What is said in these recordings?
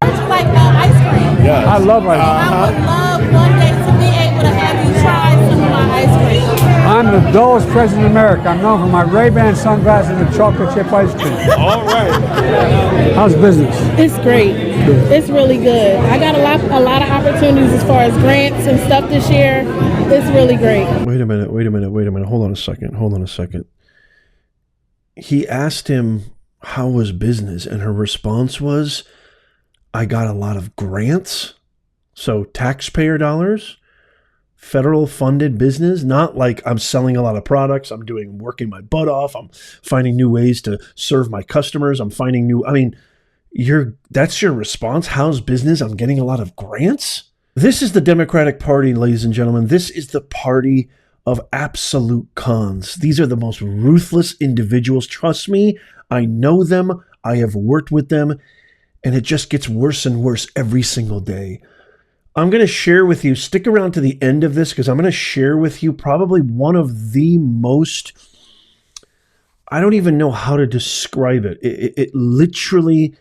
heard you like ice cream. Yes. I love ice cream. I would love one day to be able to have you try some of my ice cream. I'm the dullest president in America. I'm known for my Ray-Ban sunglasses and chocolate chip ice cream. All right. How's business? It's great. It's really good. I got a lot of opportunities as far as grants and stuff this year. It's really great. Wait a minute. Hold on a second. He asked him, how was business? And her response was, I got a lot of grants. So taxpayer dollars, federal funded business, not like I'm selling a lot of products. I'm working my butt off. I'm finding new ways to serve my customers. That's your response. How's business? I'm getting a lot of grants. This is the Democratic Party, ladies and gentlemen. This is the party of absolute cons. These are the most ruthless individuals. Trust me, I know them. I have worked with them, and it just gets worse and worse every single day. I'm going to share with you, stick around to the end of this, because I'm going to share with you probably one of the most, I don't even know how to describe it. It literally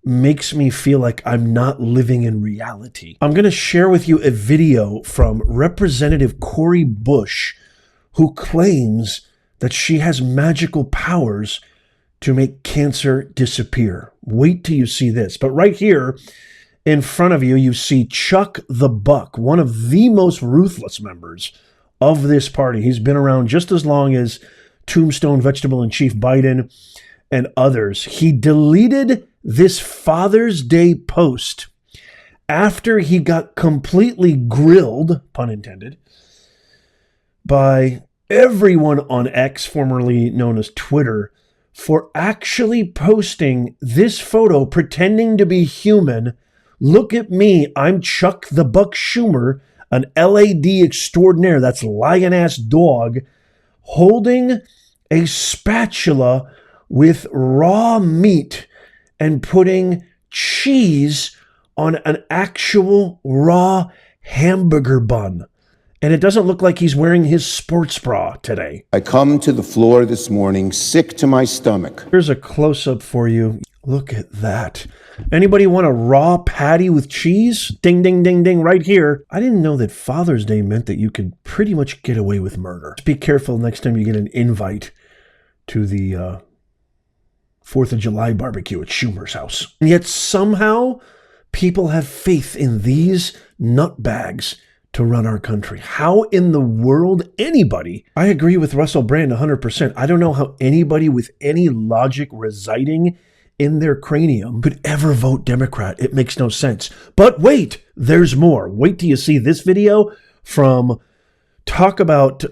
makes me feel like I'm not living in reality. I'm going to share with you a video from Representative Cori Bush, who claims that she has magical powers to make cancer disappear. Wait till you see this. But right here in front of you, you see Chuck the Buck, one of the most ruthless members of this party. He's been around just as long as Tombstone Vegetable and Chief Biden and others. He deleted this Father's Day post after he got completely grilled, pun intended, by everyone on X, formerly known as Twitter, for actually posting this photo pretending to be human. Look at me, I'm Chuck the Buck Schumer, an LAD extraordinaire, that's lion-ass dog, holding a spatula with raw meat and putting cheese on an actual raw hamburger bun. And it doesn't look like he's wearing his sports bra today. I come to the floor this morning sick to my stomach. Here's a close-up for you. Look at that. Anybody want a raw patty with cheese? Ding, ding, ding, ding, right here. I didn't know that Father's Day meant that you could pretty much get away with murder. Just be careful next time you get an invite to the 4th of July barbecue at Schumer's house. And yet somehow people have faith in these nutbags to run our country. How in the world anybody, I agree with Russell Brand 100%. I don't know how anybody with any logic residing in their cranium could ever vote Democrat. It makes no sense. But wait, there's more. Wait till you see this video from, talk about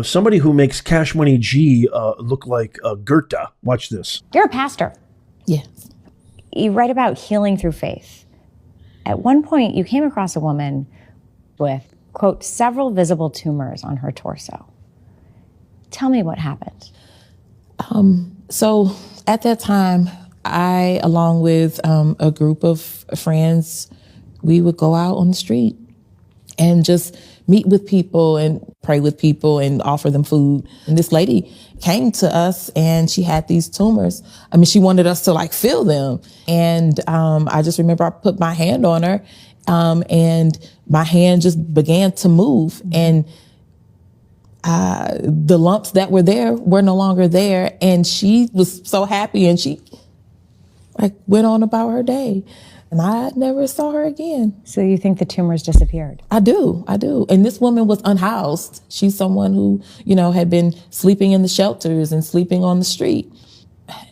somebody who makes Cash Money G look like Goethe. Watch this. You're a pastor. Yes. You write about healing through faith. At one point, you came across a woman with, quote, several visible tumors on her torso. Tell me what happened. So at that time, I, along with a group of friends, we would go out on the street and just meet with people and pray with people and offer them food. And this lady came to us and she had these tumors. I mean, she wanted us to like feel them. And I just remember I put my hand on her and my hand just began to move. And the lumps that were there were no longer there. And she was so happy and she like went on about her day. And I never saw her again. So you think the tumors disappeared? I do. And this woman was unhoused. She's someone who, had been sleeping in the shelters and sleeping on the street.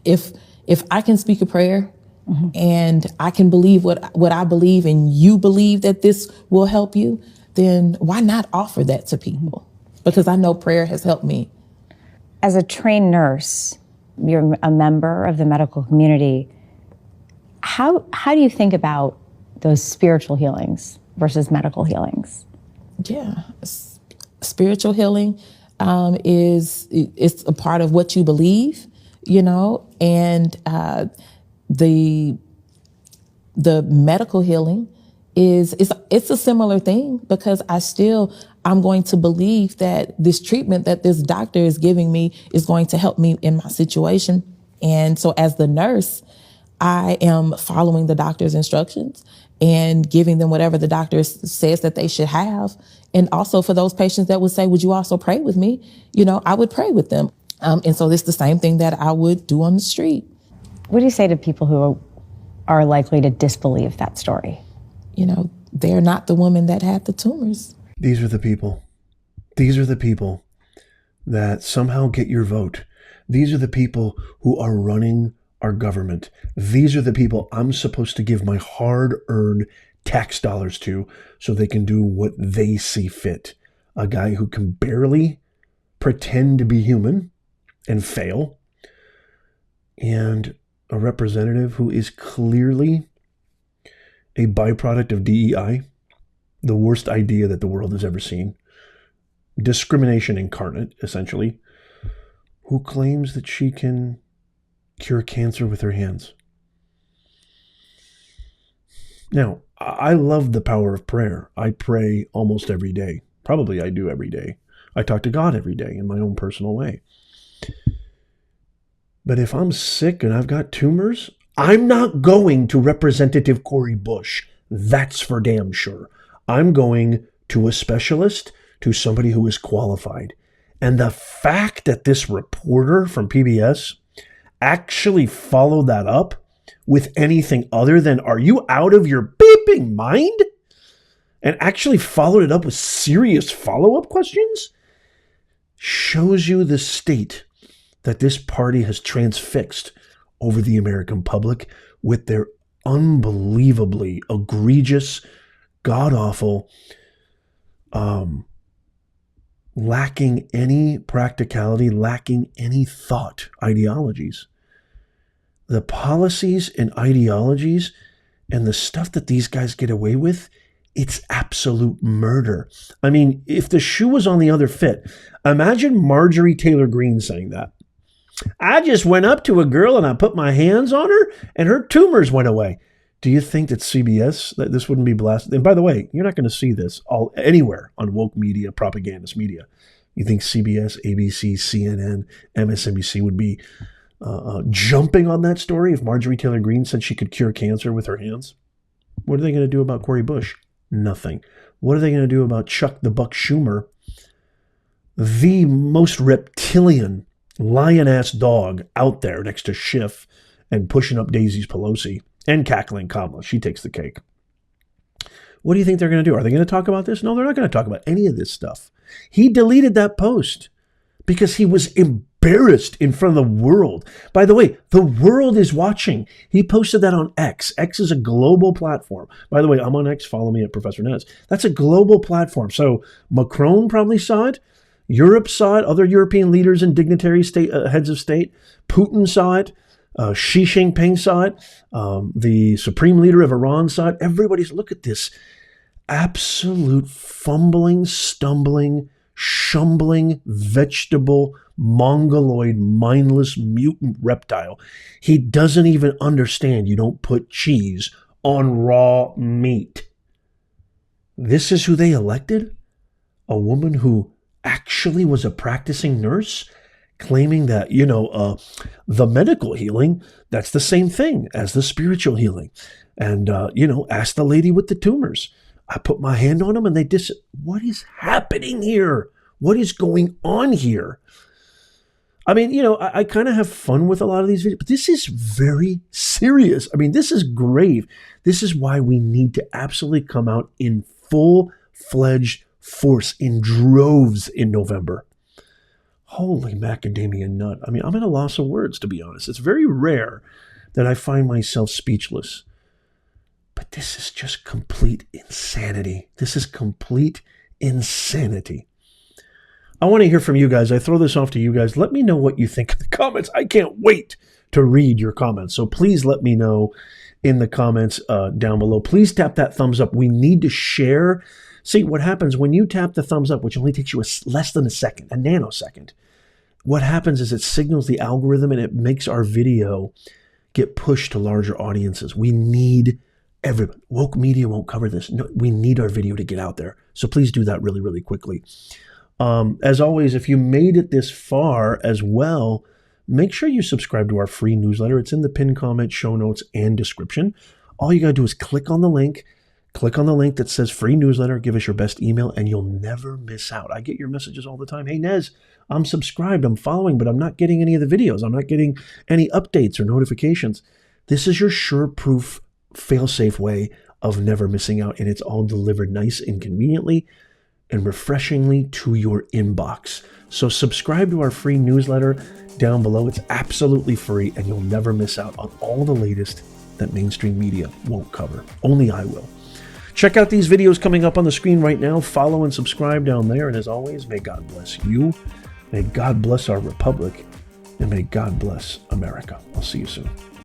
If I can speak a prayer and I can believe what I believe and you believe that this will help you, then why not offer that to people? Because I know prayer has helped me. As a trained nurse, you're a member of the medical community. How do you think about those spiritual healings versus medical healings? Yeah, spiritual healing is a part of what you believe, and the medical healing it's a similar thing because I'm going to believe that this treatment that this doctor is giving me is going to help me in my situation. And so as the nurse, I am following the doctor's instructions and giving them whatever the doctor says that they should have. And also for those patients that would say, would you also pray with me? I would pray with them. And so it's the same thing that I would do on the street. What do you say to people who are likely to disbelieve that story? They're not the woman that had the tumors. These are the people. These are the people that somehow get your vote. These are the people who are running our government. These are the people I'm supposed to give my hard-earned tax dollars to so they can do what they see fit. A guy who can barely pretend to be human and fail, and a representative who is clearly a byproduct of DEI, the worst idea that the world has ever seen. Discrimination incarnate, essentially, who claims that she can cure cancer with her hands. Now, I love the power of prayer. I pray almost every day. Probably I do every day. I talk to God every day in my own personal way. But if I'm sick and I've got tumors, I'm not going to Representative Cori Bush. That's for damn sure. I'm going to a specialist, to somebody who is qualified. And the fact that this reporter from PBS actually followed that up with anything other than, are you out of your beeping mind? And actually followed it up with serious follow-up questions, shows you the state that this party has transfixed over the American public with their unbelievably egregious, god-awful, lacking any practicality, lacking any thought ideologies. The policies and ideologies and the stuff that these guys get away with, it's absolute murder. I mean, if the shoe was on the other foot, imagine Marjorie Taylor Greene saying that. I just went up to a girl and I put my hands on her and her tumors went away. Do you think that CBS, that this wouldn't be blasted? And by the way, you're not going to see this anywhere on woke media, propagandist media. You think CBS, ABC, CNN, MSNBC would be jumping on that story if Marjorie Taylor Greene said she could cure cancer with her hands? What are they going to do about Cori Bush? Nothing. What are they going to do about Chuck the Buck Schumer, the most reptilian lion-ass dog out there next to Schiff and pushing up Daisy's Pelosi and cackling Kamala? She takes the cake. What do you think they're going to do? Are they going to talk about this? No, they're not going to talk about any of this stuff. He deleted that post because he was embarrassed in front of the world. By the way, the world is watching. He posted that on X. X is a global platform. By the way, I'm on X. Follow me at Professor Nez. That's a global platform. So Macron probably saw it. Europe saw it. Other European leaders and dignitaries, heads of state. Putin saw it. Xi Jinping saw it. The supreme leader of Iran saw it. Everybody's, look at this absolute fumbling, stumbling, shumbling, vegetable, mongoloid, mindless, mutant reptile. He doesn't even understand you don't put cheese on raw meat. This is who they elected? A woman who actually was a practicing nurse, claiming that, the medical healing, that's the same thing as the spiritual healing. And, ask the lady with the tumors. I put my hand on them and they what is happening here? What is going on here? I mean, I kind of have fun with a lot of these videos, but this is very serious. I mean, this is grave. This is why we need to absolutely come out in full-fledged force, in droves in November. Holy macadamia nut. I mean, I'm at a loss of words, to be honest. It's very rare that I find myself speechless. But this is just complete insanity. This is complete insanity. I want to hear from you guys. I throw this off to you guys. Let me know what you think in the comments. I can't wait to read your comments. So please let me know in the comments down below. Please tap that thumbs up. We need to share. See, what happens when you tap the thumbs up, which only takes you less than a second, a nanosecond, what happens is it signals the algorithm and it makes our video get pushed to larger audiences. We need everybody. Woke media won't cover this. No, we need our video to get out there. So please do that really, really quickly. As always, if you made it this far as well, make sure you subscribe to our free newsletter. It's in the pinned comment, show notes, and description. All you got to do is click on the link that says free newsletter, give us your best email, and you'll never miss out. I get your messages all the time. Hey, Nez, I'm subscribed, I'm following, but I'm not getting any of the videos. I'm not getting any updates or notifications. This is your sure-proof, fail-safe way of never missing out, and it's all delivered nice and conveniently and refreshingly to your inbox. So subscribe to our free newsletter down below. It's absolutely free, and you'll never miss out on all the latest that mainstream media won't cover. Only I will. Check out these videos coming up on the screen right now. Follow and subscribe down there. And as always, may God bless you. May God bless our republic. And may God bless America. I'll see you soon.